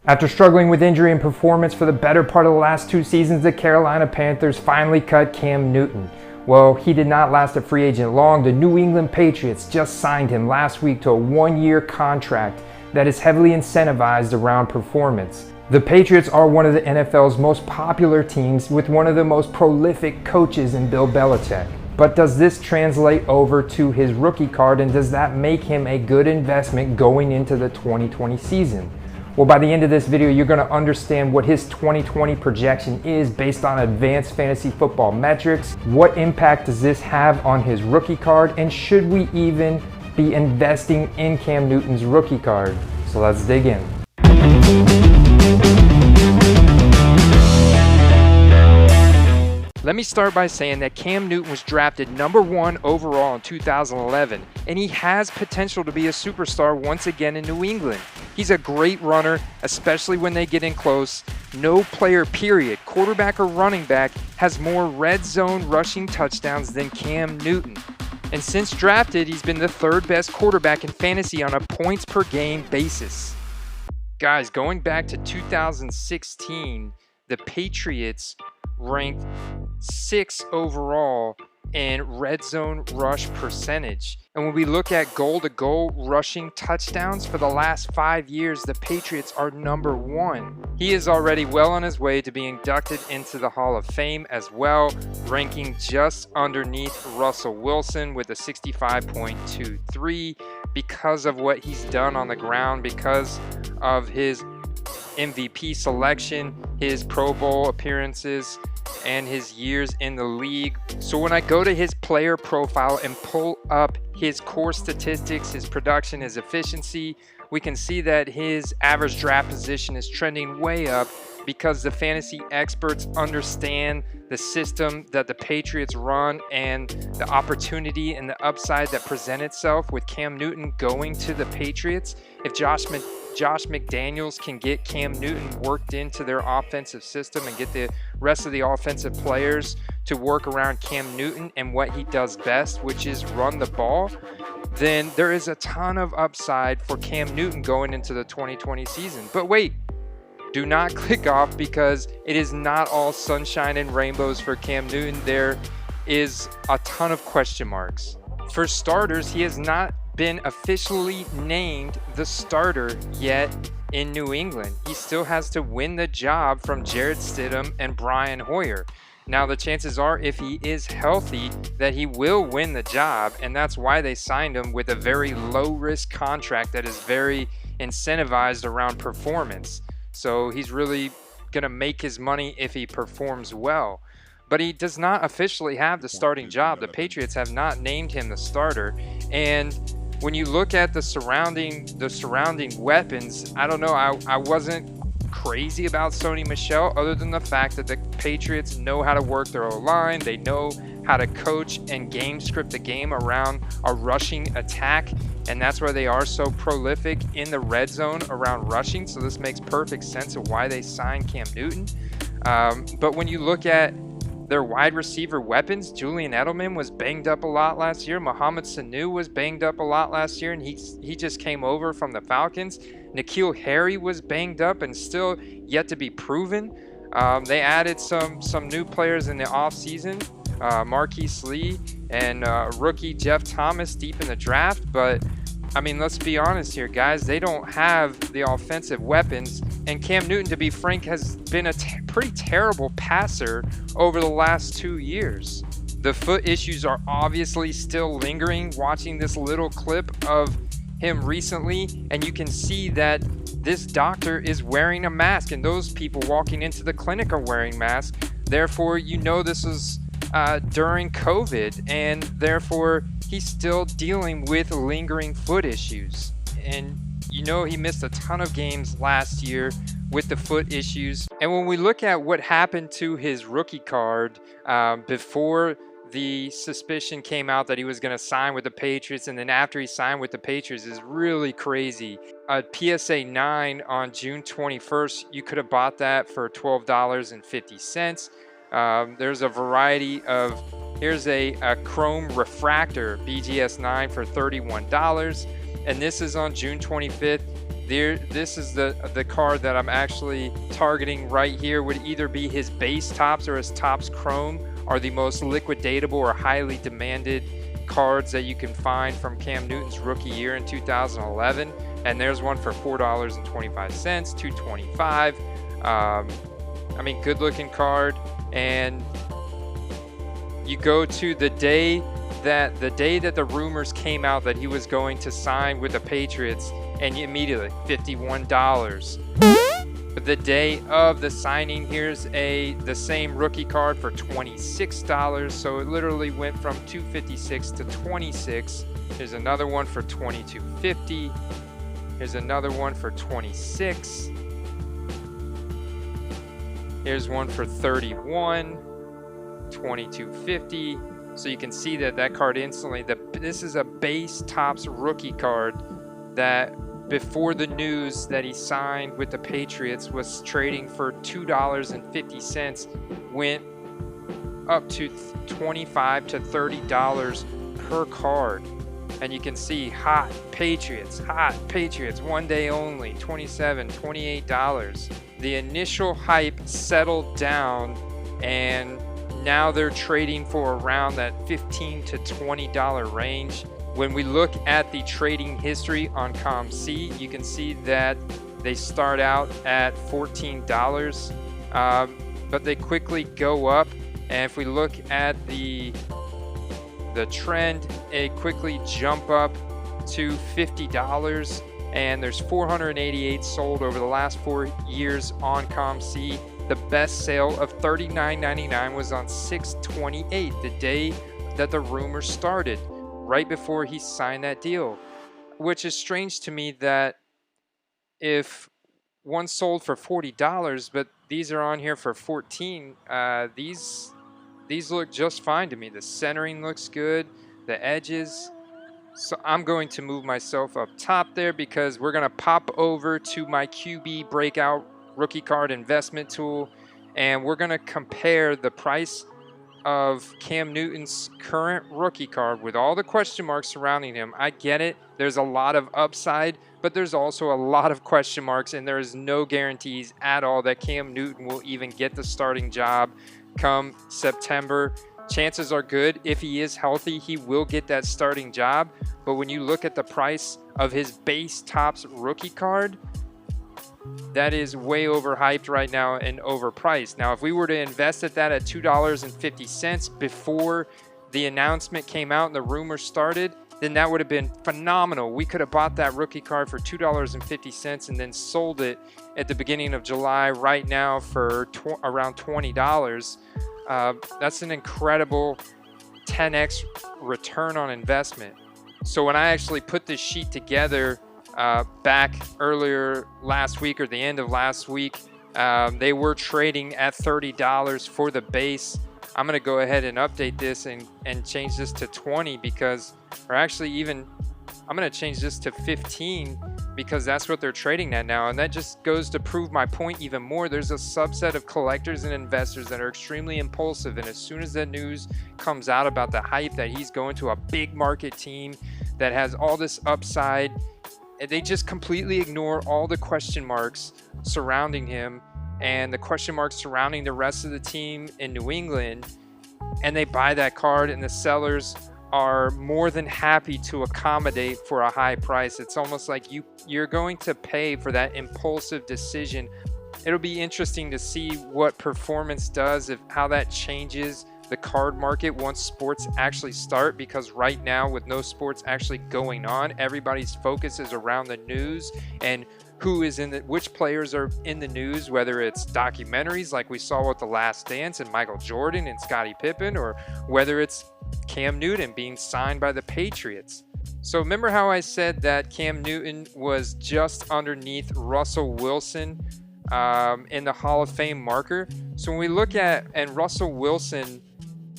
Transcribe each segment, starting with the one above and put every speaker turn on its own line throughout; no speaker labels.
After struggling with injury and performance for the better part of the last 2 seasons, the Carolina Panthers finally cut Cam Newton. Well, he did not last a free agent long. The New England Patriots just signed him last week to a 1-year contract that is heavily incentivized around performance. The Patriots are one of the NFL's most popular teams with one of the most prolific coaches in Bill Belichick. But does this translate over to his rookie card, and does that make him a good investment going into the 2020 season? Well, by the end of this video, you're going to understand what his 2020 projection is based on advanced fantasy football metrics. What impact does this have on his rookie card? And should we even be investing in Cam Newton's rookie card? So let's dig in. Let me start by saying that Cam Newton was drafted #1 overall in 2011, and he has potential to be a superstar once again in New England. He's a great runner, especially when they get in close. No player, period, quarterback or running back, has more red zone rushing touchdowns than Cam Newton. And since drafted, he's been the 3rd best quarterback in fantasy on a points per game basis. Guys, going back to 2016, the Patriots ranked 6th overall in red zone rush percentage. And when we look at goal-to-goal rushing touchdowns for the last 5 years, the Patriots are #1. He is already well on his way to be inducted into the Hall of Fame as well, ranking just underneath Russell Wilson with a 65.23 because of what he's done on the ground, because of his MVP selection, his Pro Bowl appearances, and his years in the league. So when I go to his player profile and pull up his core statistics, his production, his efficiency, we can see that his average draft position is trending way up because the fantasy experts understand the system that the Patriots run and the opportunity and the upside that present itself with Cam Newton going to the Patriots. If Josh McDaniels can get Cam Newton worked into their offensive system and get the rest of the offensive players to work around Cam Newton and what he does best, which is run the ball, then there is a ton of upside for Cam Newton going into the 2020 season. But wait, do not click off, because it is not all sunshine and rainbows for Cam Newton. There is a ton of question marks. For starters, he has not been officially named the starter yet in New England. He still has to win the job from Jarrett Stidham and Brian Hoyer. Now, the chances are, if he is healthy, that he will win the job, and that's why they signed him with a very low-risk contract that is very incentivized around performance. So he's really going to make his money if he performs well. But he does not officially have the starting job. The Patriots have not named him the starter. And when you look at the surrounding weapons, I don't know, I wasn't crazy about Sony Michel, other than the fact that the Patriots know how to work their O-line. They know how to coach and game script the game around a rushing attack, and that's why they are so prolific in the red zone around rushing. So this makes perfect sense of why they signed Cam Newton. But when you look at their wide receiver weapons, Julian Edelman was banged up a lot last year. Mohamed Sanu was banged up a lot last year, and he just came over from the Falcons. N'Keal Harry was banged up and still yet to be proven. They added some new players in the offseason, Marquise Lee and rookie Jeff Thomas deep in the draft. But I mean, let's be honest here, guys. They don't have the offensive weapons. And Cam Newton, to be frank, has been a pretty terrible passer over the last 2 years. The foot issues are obviously still lingering. Watching this little clip of him recently, and you can see that this doctor is wearing a mask, and those people walking into the clinic are wearing masks. Therefore, you know this is during COVID, and therefore he's still dealing with lingering foot issues. And you know he missed a ton of games last year with the foot issues. And when we look at what happened to his rookie card before the suspicion came out that he was going to sign with the Patriots, and then after he signed with the Patriots, is really crazy. A PSA 9 on June 21st, you could have bought that for $12.50. There's a variety of, here's a chrome refractor BGS 9 for $31, and this is on June 25th. This is the card that I'm actually targeting right here. Would either be his base tops or his tops chrome are the most liquidatable or highly demanded cards that you can find from Cam Newton's rookie year in 2011. And there's one for $4.25, $2.25. I mean, good looking card. And you go to the day that the rumors came out that he was going to sign with the Patriots, and immediately $51. But the day of the signing, here's the same rookie card for $26. So it literally went from $256 to $26. Here's another one for $22.50. Here's another one for $26. Here's one for $31, $22.50. So you can see that card instantly. This is a base tops rookie card that before the news that he signed with the Patriots was trading for $2.50, went up to $25 to $30 per card. And you can see hot Patriots, one day only, $27, $28. The initial hype settled down, and now they're trading for around that $15 to $20 range. When we look at the trading history on ComC, you can see that they start out at $14, but they quickly go up. And if we look at the trend, it quickly jump up to $50, and there's 488 sold over the last 4 years on ComC. The best sale of $39.99 was on 6/28, the day that the rumors started, right before he signed that deal, which is strange to me that if one sold for $40, but these are on here for $14, these look just fine to me. The centering looks good, the edges. So I'm going to move myself up top there because we're going to pop over to my QB breakout rookie card investment tool, and we're going to compare the price of Cam Newton's current rookie card with all the question marks surrounding him. I get it. There's a lot of upside, but there's also a lot of question marks, and there is no guarantees at all that Cam Newton will even get the starting job come September. Chances are good, if he is healthy, he will get that starting job. But when you look at the price of his base tops rookie card, that is way overhyped right now and overpriced. Now, if we were to invest at that at $2.50 before the announcement came out and the rumors started, then that would have been phenomenal. We could have bought that rookie card for $2.50 and then sold it at the beginning of July right now for around $20. That's an incredible 10x return on investment. So when I actually put this sheet together back earlier last week or the end of last week, they were trading at $30 for the base. I'm going to go ahead and update this and change this to 20 because, or actually even, I'm going to change this to 15 because that's what they're trading at now. And that just goes to prove my point even more. There's a subset of collectors and investors that are extremely impulsive. And as soon as the news comes out about the hype that he's going to a big market team that has all this upside, they just completely ignore all the question marks surrounding him and the question marks surrounding the rest of the team in New England, and they buy that card, and the sellers are more than happy to accommodate for a high price. It's almost like you're going to pay for that impulsive decision. It'll be interesting to see what performance does, how that changes the card market once sports actually start, because right now with no sports actually going on, everybody's focus is around the news and who is which players are in the news, whether it's documentaries like we saw with The Last Dance and Michael Jordan and Scottie Pippen, or whether it's Cam Newton being signed by the Patriots. So remember how I said that Cam Newton was just underneath Russell Wilson in the Hall of Fame marker? So when we look at, and Russell Wilson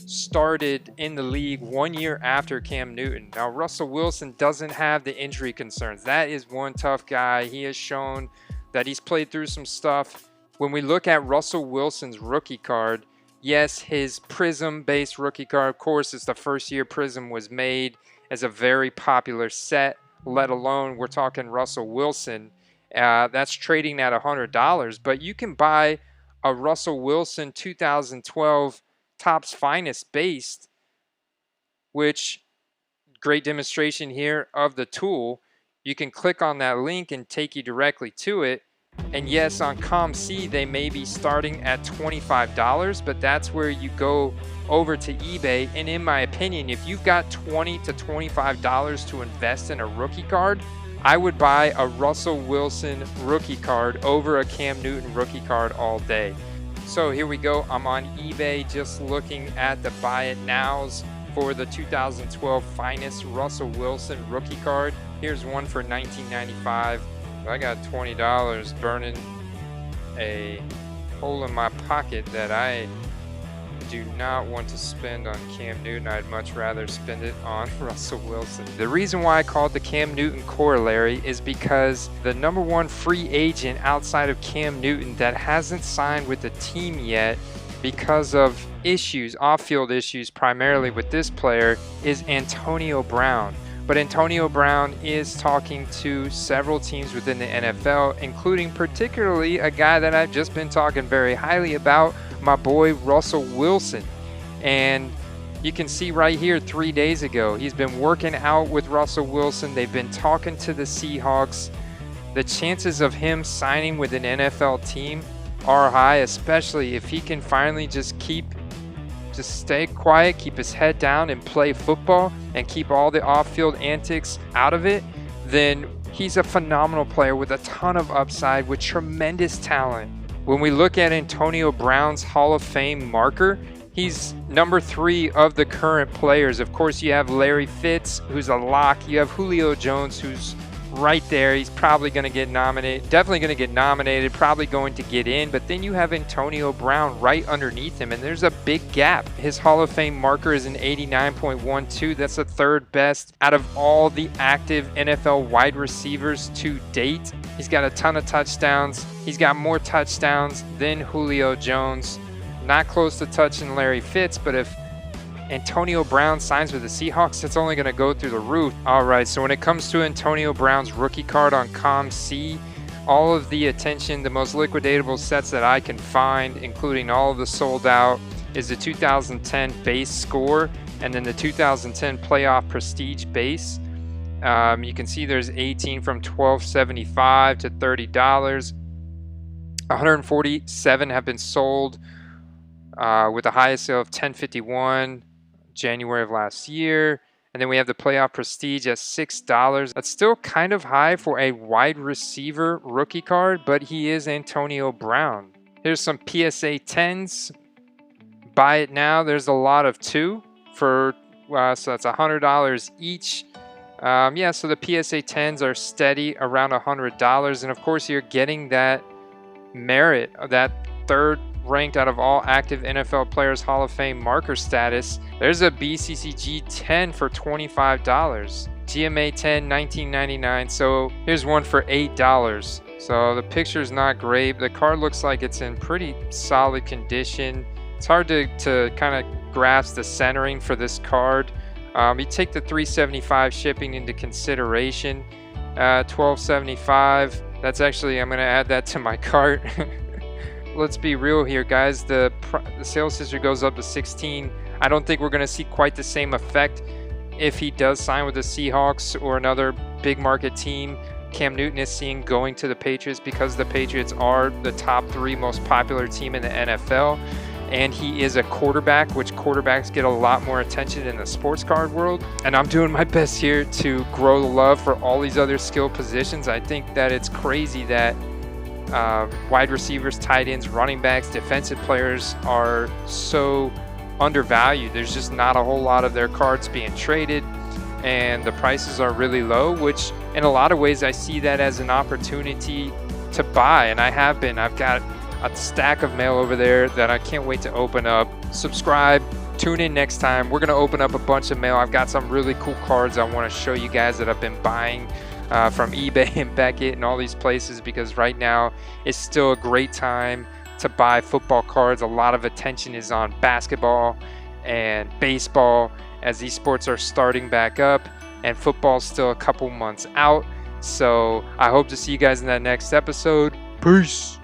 started in the league 1 year after Cam Newton. Now, Russell Wilson doesn't have the injury concerns. That is one tough guy. He has shown that he's played through some stuff. When we look at Russell Wilson's rookie card, yes, his Prism-based rookie card, of course, it's the first year Prism was made as a very popular set, let alone we're talking Russell Wilson. That's trading at $100, but you can buy a Russell Wilson 2012 Topps Finest based, which great demonstration here of the tool. You can click on that link and take you directly to it. And yes, on ComC, they may be starting at $25, but that's where you go over to eBay. And in my opinion, if you've got $20 to $25 to invest in a rookie card, I would buy a Russell Wilson rookie card over a Cam Newton rookie card all day. So here we go. I'm on eBay just looking at the buy it nows for the 2012 Finest Russell Wilson rookie card. Here's one for $19.95. I got $20 burning a hole in my pocket that I do not want to spend on Cam Newton. I'd much rather spend it on Russell Wilson. The reason why I called the Cam Newton corollary is because the #1 free agent outside of Cam Newton that hasn't signed with the team yet because of issues, off-field issues primarily with this player, is Antonio Brown. But Antonio Brown is talking to several teams within the NFL, including particularly a guy that I've just been talking very highly about, my boy Russell Wilson. And you can see right here 3 days ago, he's been working out with Russell Wilson. They've been talking to the Seahawks. The chances of him signing with an NFL team are high, especially if he can finally just stay quiet, keep his head down and play football and keep all the off-field antics out of it. Then he's a phenomenal player with a ton of upside, with tremendous talent. When we look at Antonio Brown's Hall of Fame marker, he's #3 of the current players. Of course, you have Larry Fitz, who's a lock. You have Julio Jones, who's right there. He's probably going to get nominated, definitely going to get nominated, probably going to get in. But then you have Antonio Brown right underneath him, and there's a big gap. His Hall of Fame marker is an 89.12. That's the third best out of all the active NFL wide receivers to date. He's got a ton of touchdowns. He's got more touchdowns than Julio Jones. Not close to touching Larry Fitz, but if Antonio Brown signs with the Seahawks, it's only going to go through the roof. All right, so when it comes to Antonio Brown's rookie card on ComC, all of the attention, the most liquidatable sets that I can find, including all of the sold out, is the 2010 base score and then the 2010 playoff prestige base. You can see there's 18 from $12.75 to $30. 147 have been sold with a highest sale of $10.51. January of last year. And then we have the playoff prestige at $6. That's still kind of high for a wide receiver rookie card, but he is Antonio Brown. Here's some PSA 10s. Buy it now. There's a lot of 2 for so that's $100 each. Yeah, so the PSA 10s are steady around $100, and of course you're getting that merit, that third ranked out of all active NFL players Hall of Fame marker status. There's a BCCG 10 for $25, GMA 10 $19.99. So here's one for $8. So the picture's not great. The card looks like it's in pretty solid condition. It's hard to kind of grasp the centering for this card. You take the $375 shipping into consideration. $12.75. That's actually, I'm going to add that to my cart. Let's be real here, guys. The sales history goes up to 16. I don't think we're going to see quite the same effect if he does sign with the Seahawks or another big market team. Cam Newton is seen going to the Patriots because the Patriots are the top 3 most popular team in the NFL. And he is a quarterback, which quarterbacks get a lot more attention in the sports card world. And I'm doing my best here to grow the love for all these other skill positions. I think that it's crazy that wide receivers, tight ends, running backs, defensive players are so undervalued. There's just not a whole lot of their cards being traded, and the prices are really low, which in a lot of ways I see that as an opportunity to buy, and I have been. I've got a stack of mail over there that I can't wait to open up. Subscribe, tune in next time. We're going to open up a bunch of mail. I've got some really cool cards I want to show you guys that I've been buying from eBay and Beckett and all these places, because right now it's still a great time to buy football cards. A lot of attention is on basketball and baseball as these sports are starting back up, and football's still a couple months out. So I hope to see you guys in that next episode. Peace.